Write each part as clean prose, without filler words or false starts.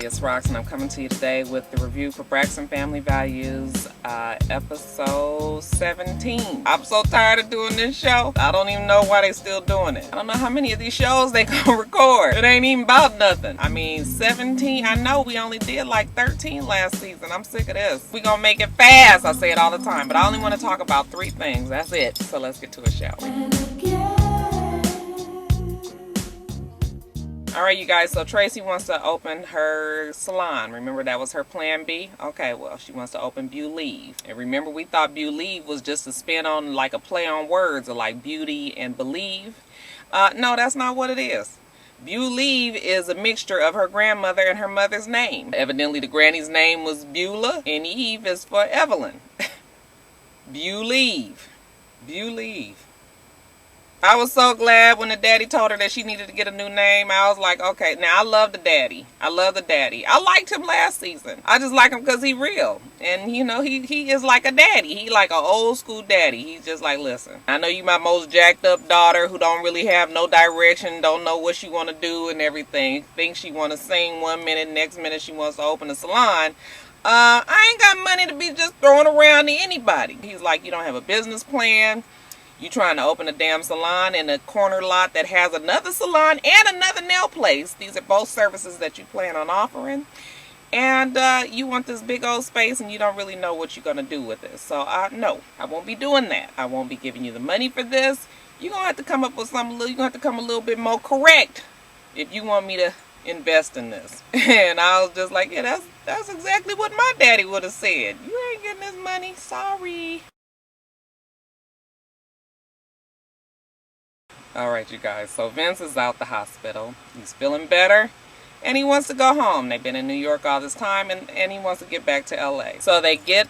it's Rox, and I'm coming to you today with the review for Braxton Family Values, episode 17. I'm so tired of doing this show. I don't even know why they still doing it. I don't know how many of these shows they gonna record. It ain't even about nothing. I mean, 17, I know we only did like 13 last season. I'm sick of this. We gonna make it fast. I say it all the time, but I only want to talk about 3 things. That's it. So let's get to it, shall we? Alright, you guys, so Tracy wants to open her salon. Remember that was her plan B? Okay, well, she wants to open Believe. And remember, we thought Believe was just a spin on, like a play on words, or like beauty and believe. No, that's not what it is. Believe is a mixture of her grandmother and her mother's name. Evidently, the granny's name was Beulah, and Eve is for Evelyn. Believe. Believe. I was so glad when the daddy told her that she needed to get a new name. I was like, okay, now I love the daddy. I love the daddy. I liked him last season. I just like him because he's real. And, you know, he is like a daddy. He like an old school daddy. He's just like, listen, I know you my most jacked up daughter who don't really have no direction, don't know what she want to do and everything. Thinks she want to sing one minute, next minute she wants to open a salon. I ain't got money to be just throwing around to anybody. He's like, you don't have a business plan. You trying to open a damn salon in a corner lot that has another salon and another nail place. These are both services that you plan on offering. And you want this big old space and you don't really know what you're going to do with this. So no, I won't be doing that. I won't be giving you the money for this. You're going to have to come up with something, you're going to have to come a little bit more correct if you want me to invest in this. And I was just like, yeah, that's exactly what my daddy would have said. You ain't getting this money. Sorry. Alright, you guys, so Vince is out the hospital. He's feeling better and he wants to go home. They've been in New York all this time and he wants to get back to LA. So they get,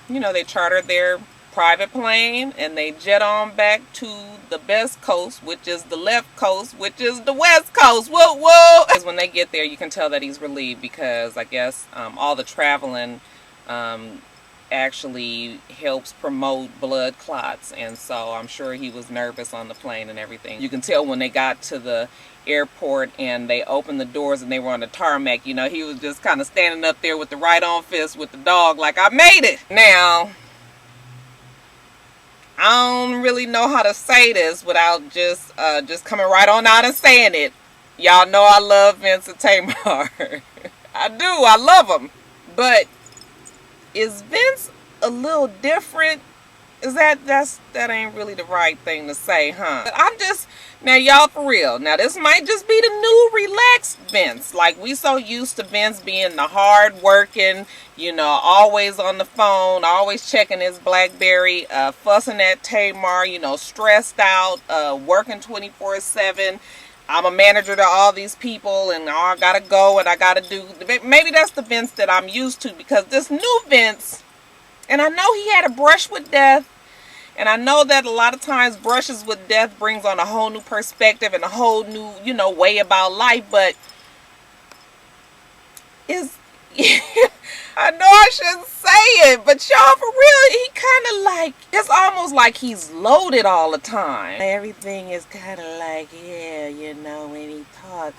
you know, they charter their private plane and they jet on back to the best coast, which is the left coast, which is the west coast. Whoa, whoa! When they get there, you can tell that he's relieved because I guess all the traveling actually helps promote blood clots, and so I'm sure he was nervous on the plane and everything. You can tell when they got to the airport and they opened the doors and they were on the tarmac, you know, he was just kind of standing up there with the right on fist with the dog like, I made it. Now I don't really know how to say this without just coming right on out and saying it. Y'all know I love Vince and Tamar. I do, I love them, but is Vince a little different? Is that ain't really the right thing to say, huh? But I'm just, now y'all, for real, now this might just be the new relaxed Vince. Like, we so used to Vince being the hard working, you know, always on the phone, always checking his BlackBerry, fussing at Tamar, you know, stressed out, working 24/7. I'm a manager to all these people and I gotta go and I gotta do. Maybe that's the Vince that I'm used to, because this new Vince, and I know he had a brush with death, and I know that a lot of times brushes with death brings on a whole new perspective and a whole new, you know, way about life, but is I know I shouldn't say it, but y'all, for real, he kind of like, it's almost like he's loaded all the time. Everything is kind of like, yeah, you know, when he talks.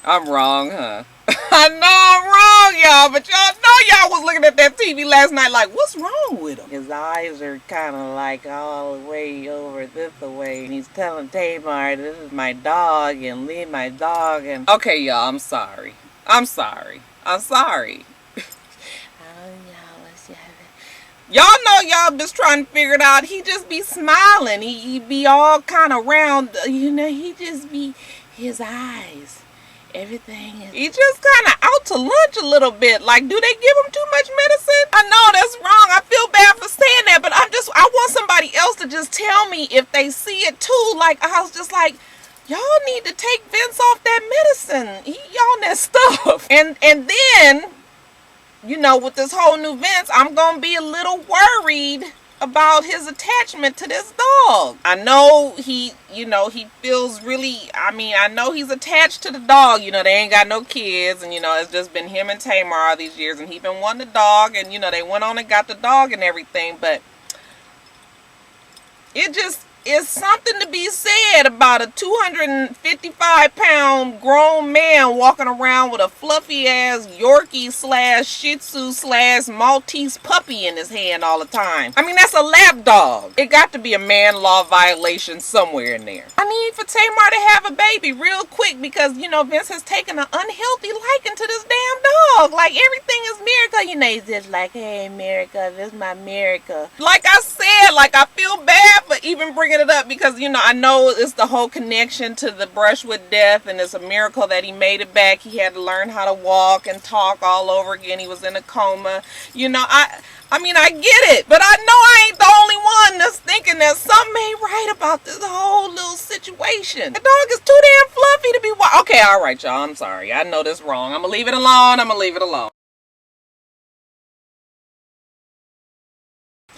I'm wrong, huh? I know I'm wrong, y'all, but y'all know y'all was looking at that TV last night like, what's wrong with him? His eyes are kind of like all the way over this way, and he's telling Tamar, this is my dog, and leave my dog, and... Okay, y'all, I'm sorry. I'm sorry. I'm sorry. Y'all know y'all just trying to figure it out. He just be smiling. He be all kind of round. You know, he just be, his eyes, everything is... He just kind of out to lunch a little bit. Like, do they give him too much medicine? I know that's wrong. I feel bad for saying that, but I want somebody else to just tell me if they see it too. Like, I was just like, y'all need to take Vince off that medicine. He on that stuff. And then, you know, with this whole new Vince, I'm going to be a little worried about his attachment to this dog. I know he, you know, he feels really, I mean, I know he's attached to the dog. You know, they ain't got no kids, and, you know, it's just been him and Tamar all these years, and he been wanting a dog, and, you know, they went on and got the dog and everything, but it just, is something to be said about a 255-pound grown man walking around with a fluffy ass Yorkie / Shih Tzu / Maltese puppy in his hand all the time. I mean, that's a lap dog. It got to be a man law violation somewhere in there. I need for Tamar to have a baby real quick because, you know, Vince has taken an unhealthy liking to this damn dog. Like, everything is Miracle. You know, he's just like, hey, Miracle, this is my Miracle. Like I said, like, I feel bad for even bringing it up because, you know, I know it's the whole connection to the brush with death, and it's a miracle that he made it back. He had to learn how to walk and talk all over again. He was in a coma. You know, I mean, I get it, but I know I ain't the only one that's thinking that something ain't right about this whole little situation. The dog is too damn fluffy to be wild. Okay, all right, y'all. I'm sorry. I know this wrong. I'm gonna leave it alone. I'm gonna leave it alone.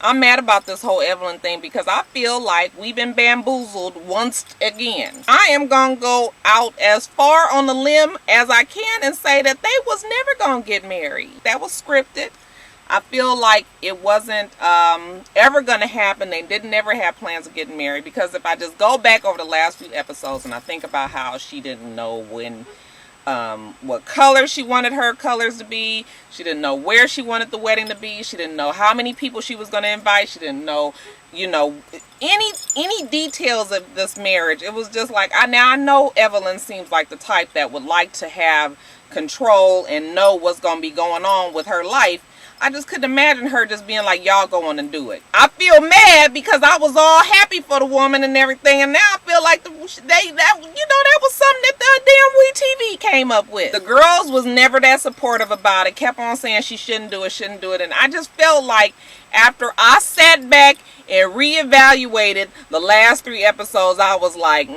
I'm mad about this whole Evelyn thing because I feel like we've been bamboozled once again. I am going to go out as far on the limb as I can and say that they was never going to get married. That was scripted. I feel like it wasn't ever going to happen. They didn't ever have plans of getting married because if I just go back over the last few episodes and I think about how she didn't know when what color she wanted her colors to be. She didn't know where she wanted the wedding to be. She didn't know how many people she was going to invite. She didn't know, you know, any details of this marriage. It was just like, I know Evelyn seems like the type that would like to have control and know what's going to be going on with her life. I just couldn't imagine her just being like, y'all go on and do it. I feel mad because I was all happy for the woman and everything, and now I feel like that was something that the damn WeTV came up with. The girls was never that supportive about it, kept on saying she shouldn't do it, and I just felt like after I sat back and reevaluated the last 3 episodes, I was like,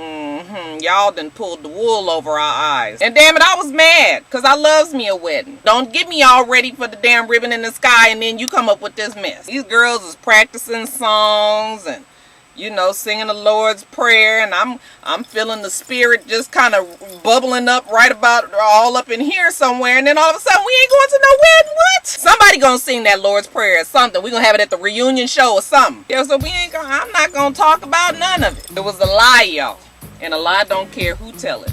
y'all done pulled the wool over our eyes. And damn it, I was mad, because I loves me a wedding. Don't get me all ready for the damn ribbon in the sky, and then you come up with this mess. These girls is practicing songs and, you know, singing the Lord's Prayer, and I'm feeling the spirit just kind of bubbling up right about all up in here somewhere, and then all of a sudden we ain't going to no wedding. What? Somebody gonna sing that Lord's Prayer or something. We gonna have it at the reunion show or something. Yeah, so I'm not gonna talk about none of it. It was a lie, y'all, and a lie don't care who tell it.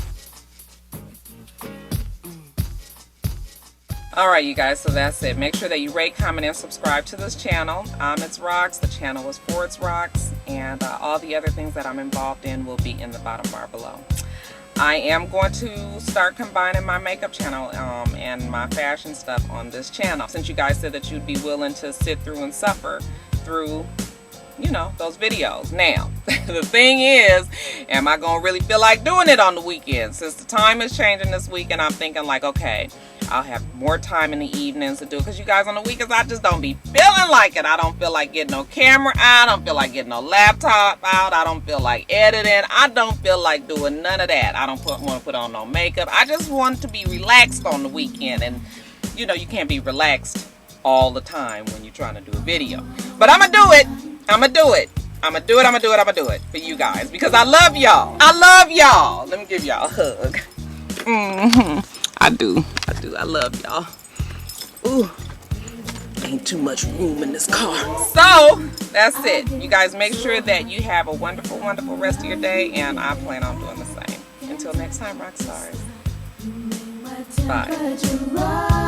Alright, you guys, so that's it. Make sure that you rate, comment, and subscribe to this channel. itsrox. The channel is for itsrox, and all the other things that I'm involved in will be in the bottom bar below. I am going to start combining my makeup channel and my fashion stuff on this channel, since you guys said that you'd be willing to sit through and suffer through, you know, those videos. Now, the thing is, am I going to really feel like doing it on the weekend? Since the time is changing this week, and I'm thinking like, okay, I'll have more time in the evenings to do it, because you guys on the weekends, I just don't be feeling like it. I don't feel like getting no camera out. I don't feel like getting no laptop out. I don't feel like editing. I don't feel like doing none of that. I don't want to put on no makeup. I just want to be relaxed on the weekend, and you know, you can't be relaxed all the time when you're trying to do a video. But I'm gonna do it. I'm gonna do it. I'm gonna do it. I'm gonna do it. I'm gonna do it for you guys, because I love y'all. I love y'all. Let me give y'all a hug. I do. I love y'all. Ooh, ain't too much room in this car. So that's it. You guys make sure that you have a wonderful, wonderful rest of your day, and I plan on doing the same. Until next time, Roxstars. Bye.